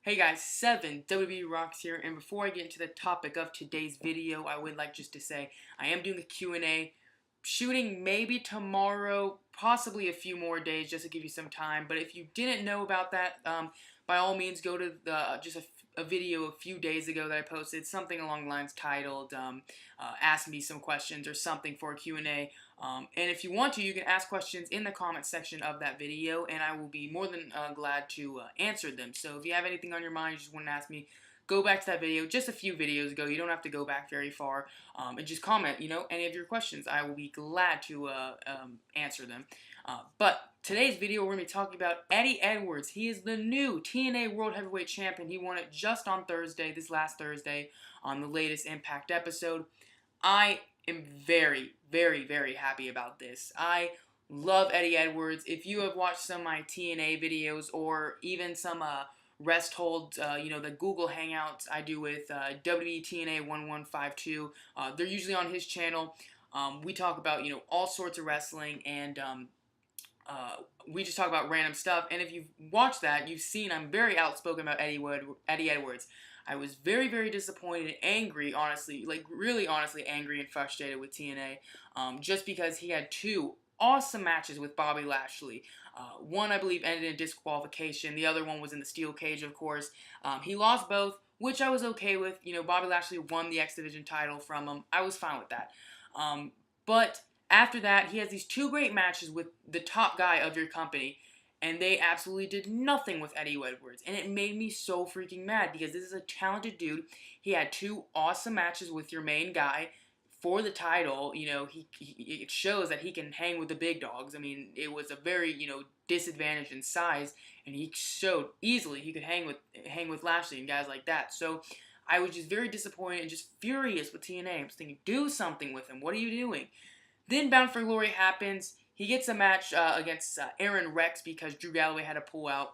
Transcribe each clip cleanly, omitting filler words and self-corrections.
Hey guys, 7 WB Rocks here, and before I get into the topic of today's video, I would like just to say I am doing a Q&A, shooting maybe tomorrow, possibly a few more days just to give you some time, but if you didn't know about that, by all means go to the just a video a few days ago that I posted, something along the lines titled, Ask Me Some Questions or something for a Q&A. And if you want to, you can ask questions in the comment section of that video, and I will be more than glad to answer them. So if you have anything on your mind, you just want to ask me, go back to that video just a few videos ago. You don't have to go back very far, and just comment, any of your questions. I will be glad to answer them. But today's video, we're going to be talking about Eddie Edwards. He is the new TNA World Heavyweight Champion. He won it just on Thursday, this last Thursday, on the latest Impact episode. I am very, very, very happy about this. I love Eddie Edwards. If you have watched some of my TNA videos or even some rest holds, the Google Hangouts I do with WTNA 1152, they're usually on his channel. We talk about, all sorts of wrestling, and we just talk about random stuff. And if you've watched that, you've seen I'm very outspoken about Eddie Edwards. I was very, very disappointed and angry, honestly, like really honestly angry and frustrated with TNA, just because he had two awesome matches with Bobby Lashley. One, I believe, ended in disqualification. The other one was in the steel cage, of course. He lost both, which I was okay with. Bobby Lashley won the X Division title from him. I was fine with that. But after that, he has these two great matches with the top guy of your company, and they absolutely did nothing with Eddie Edwards. And it made me so freaking mad because this is a talented dude. He had two awesome matches with your main guy for the title. It shows that he can hang with the big dogs. I mean, it was a very, disadvantage in size, and he showed easily he could hang with Lashley and guys like that. So I was just very disappointed and just furious with TNA. I was thinking, do something with him. What are you doing? Then Bound for Glory happens. He gets a match against Aaron Rex because Drew Galloway had to pull out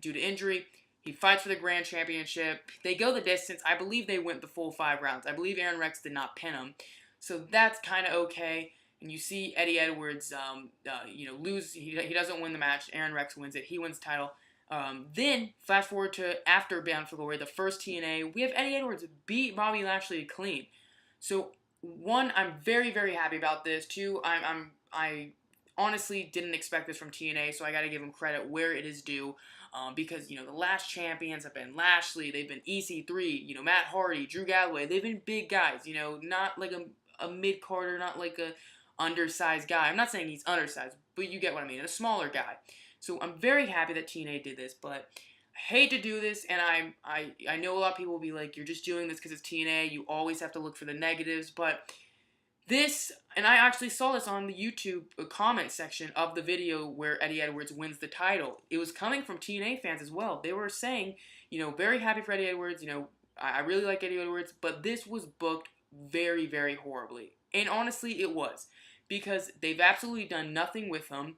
due to injury. He fights for the Grand Championship. They go the distance. I believe they went the full 5 rounds. I believe Aaron Rex did not pin him. So that's kind of okay. And you see Eddie Edwards, lose. He doesn't win the match. Aaron Rex wins it. He wins the title. Then, flash forward to after Bound for Glory, the first TNA, we have Eddie Edwards beat Bobby Lashley clean. So, one, I'm very, very happy about this. Two, I honestly didn't expect this from TNA, so I gotta give him credit where it is due. Because, the last champions have been Lashley, they've been EC3, Matt Hardy, Drew Galloway, they've been big guys, not like a mid-carder, not like a undersized guy. I'm not saying he's undersized, but you get what I mean, a smaller guy. So I'm very happy that TNA did this, but I hate to do this, and I know a lot of people will be like, you're just doing this because it's TNA, you always have to look for the negatives, but this, and I actually saw this on the YouTube comment section of the video where Eddie Edwards wins the title. It was coming from TNA fans as well. They were saying, very happy for Eddie Edwards, I really like Eddie Edwards, but this was booked very, very horribly. And honestly, it was. Because they've absolutely done nothing with him.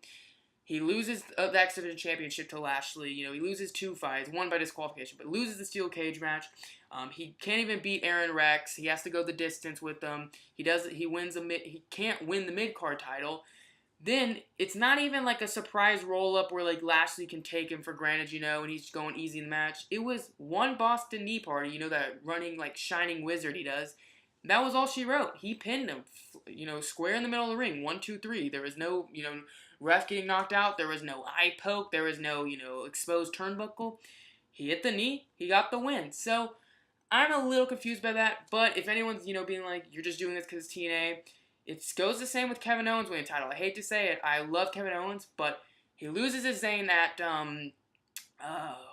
He loses the X Division Championship to Lashley. He loses 2 fights, one by disqualification, but loses the steel cage match. He can't even beat Aaron Rex. He has to go the distance with them. He can't win the mid-card title. Then it's not even like a surprise roll-up where like Lashley can take him for granted, and he's going easy in the match. It was one Boston Knee Party, that running like shining wizard he does. That was all she wrote. He pinned him, square in the middle of the ring, 1, 2, 3. There was no, ref getting knocked out. There was no eye poke. There was no, exposed turnbuckle. He hit the knee. He got the win. So I'm a little confused by that. But if anyone's, being like, you're just doing this because it's TNA, it goes the same with Kevin Owens winning the title. I hate to say it. I love Kevin Owens, but he loses his Zayn at,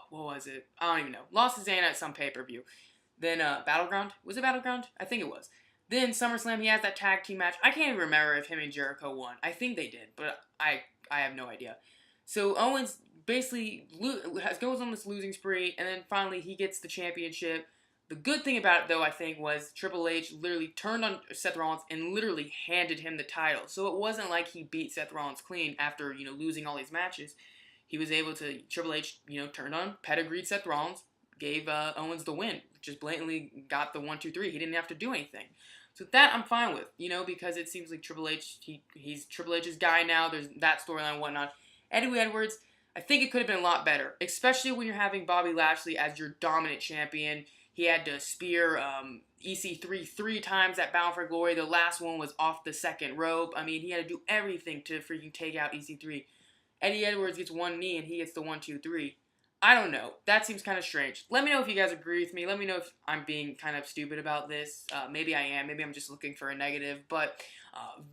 what was it? I don't even know. Lost his Zayn at some pay-per-view. Then Battleground. Was it Battleground? I think it was. Then SummerSlam, he has that tag team match. I can't even remember if him and Jericho won. I think they did, but I have no idea. So Owens basically goes on this losing spree, and then finally he gets the championship. The good thing about it, though, I think, was Triple H literally turned on Seth Rollins and literally handed him the title. So it wasn't like he beat Seth Rollins clean after, losing all these matches. He was able to, Triple H, turned on, pedigreed Seth Rollins, gave Owens the win. Just blatantly got the 1, 2, 3. He didn't have to do anything. So that I'm fine with, because it seems like Triple H, he's Triple H's guy now. There's that storyline and whatnot. Eddie Edwards, I think it could have been a lot better, especially when you're having Bobby Lashley as your dominant champion. He had to spear EC3 three times at Bound for Glory. The last one was off the second rope. I mean, he had to do everything to freaking take out EC3. Eddie Edwards gets one knee and he gets the 1-2-3. I don't know. That seems kind of strange. Let me know if you guys agree with me. Let me know if I'm being kind of stupid about this. Maybe I am. Maybe I'm just looking for a negative. But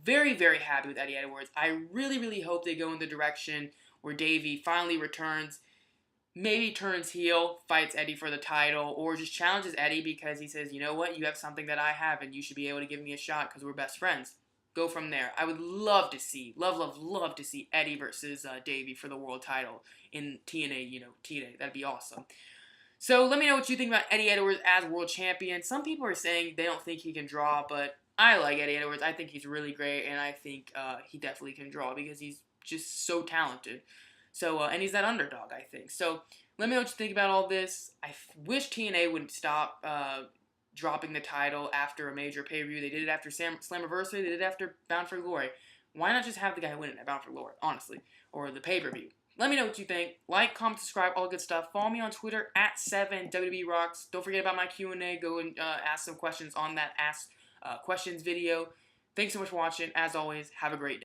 very, very happy with Eddie Edwards. I really, really hope they go in the direction where Davey finally returns, maybe turns heel, fights Eddie for the title, or just challenges Eddie because he says, you know what, you have something that I have and you should be able to give me a shot because we're best friends. Go from there. I would love to see, love to see Eddie versus Davey for the world title in TNA, TNA. That'd be awesome. So let me know what you think about Eddie Edwards as world champion. Some people are saying they don't think he can draw, but I like Eddie Edwards. I think he's really great, and I think he definitely can draw because he's just so talented. So, and he's that underdog, I think. So, let me know what you think about all this. I wish TNA wouldn't stop dropping the title after a major pay-per-view. They did it after Slammiversary. They did it after Bound for Glory. Why not just have the guy win it at Bound for Glory, honestly, or the pay-per-view? Let me know what you think. Like, comment, subscribe, all good stuff. Follow me on Twitter at 7WBRocks. Don't forget about my Q&A. Go and ask some questions on that Ask Questions video. Thanks so much for watching. As always, have a great day.